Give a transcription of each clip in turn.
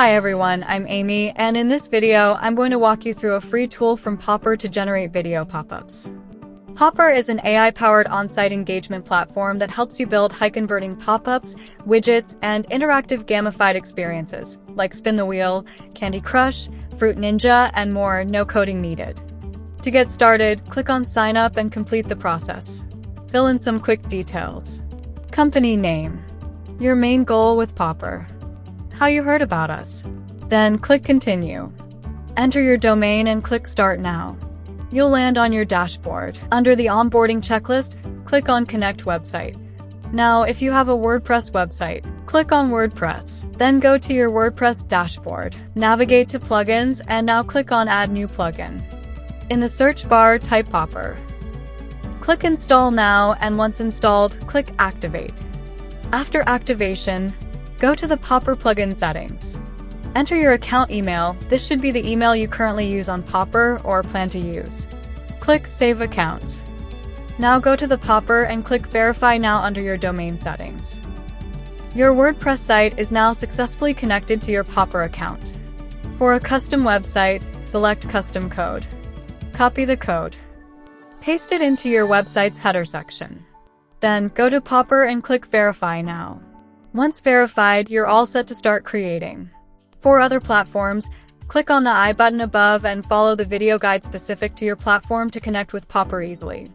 Hi everyone, I'm Amy, and in this video, I'm going to walk you through a free tool from Popup to generate video pop-ups. Popup is an AI-powered on-site engagement platform that helps you build high-converting pop-ups, widgets, and interactive gamified experiences, like Spin the Wheel, Candy Crush, Fruit Ninja, and more, no coding needed. To get started, click on Sign Up and complete the process. Fill in some quick details. Company name. Your main goal with Popup. How you heard about us. Then click Continue. Enter your domain and click Start Now. You'll land on your dashboard. Under the onboarding checklist, click on Connect Website. Now, if you have a WordPress website, click on WordPress. Then go to your WordPress dashboard. Navigate to Plugins and now click on Add New Plugin. In the search bar, type Popup. Click Install Now, and once installed, click Activate. After activation, go to the Popup plugin settings. Enter your account email. This should be the email you currently use on Popup or plan to use. Click Save Account. Now go to the Popup and click Verify Now under your domain settings. Your WordPress site is now successfully connected to your Popup account. For a custom website, select Custom Code. Copy the code. Paste it into your website's header section. Then go to Popup and click Verify Now. Once verified, you're all set to start creating. For other platforms, click on the I button above and follow the video guide specific to your platform to connect with Popup easily.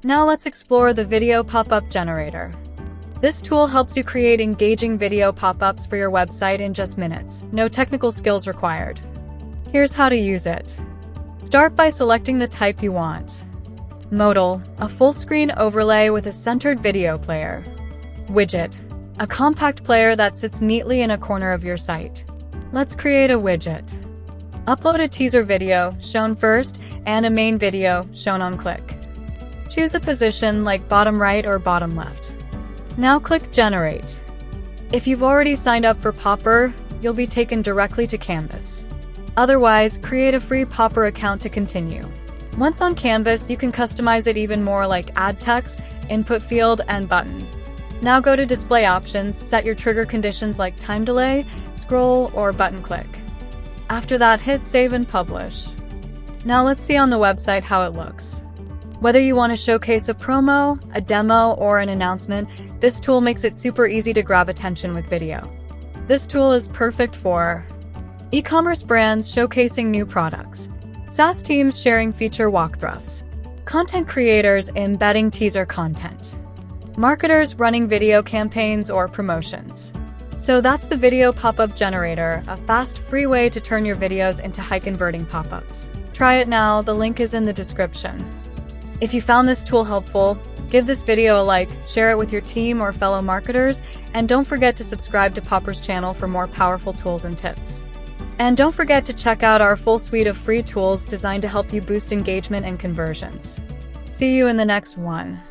Now let's explore the Video Popup Generator. This tool helps you create engaging video pop-ups for your website in just minutes. No technical skills required. Here's how to use it. Start by selecting the type you want. Modal, a full-screen overlay with a centered video player. Widget, a compact player that sits neatly in a corner of your site. Let's create a widget. Upload a teaser video, shown first, and a main video, shown on click. Choose a position like bottom right or bottom left. Now click Generate. If you've already signed up for Popup, you'll be taken directly to Canvas. Otherwise, create a free Popup account to continue. Once on Canvas, you can customize it even more, like add text, input field, and button. Now go to Display Options, set your trigger conditions like time delay, scroll, or button click. After that, hit Save and Publish. Now let's see on the website how it looks. Whether you want to showcase a promo, a demo, or an announcement, this tool makes it super easy to grab attention with video. This tool is perfect for e-commerce brands showcasing new products, SaaS teams sharing feature walkthroughs, content creators embedding teaser content, marketers running video campaigns or promotions. So that's the Video Popup Generator, a fast, free way to turn your videos into high-converting pop-ups. Try it now, the link is in the description. If you found this tool helpful, give this video a like, share it with your team or fellow marketers, and don't forget to subscribe to Popup's channel for more powerful tools and tips. And don't forget to check out our full suite of free tools designed to help you boost engagement and conversions. See you in the next one.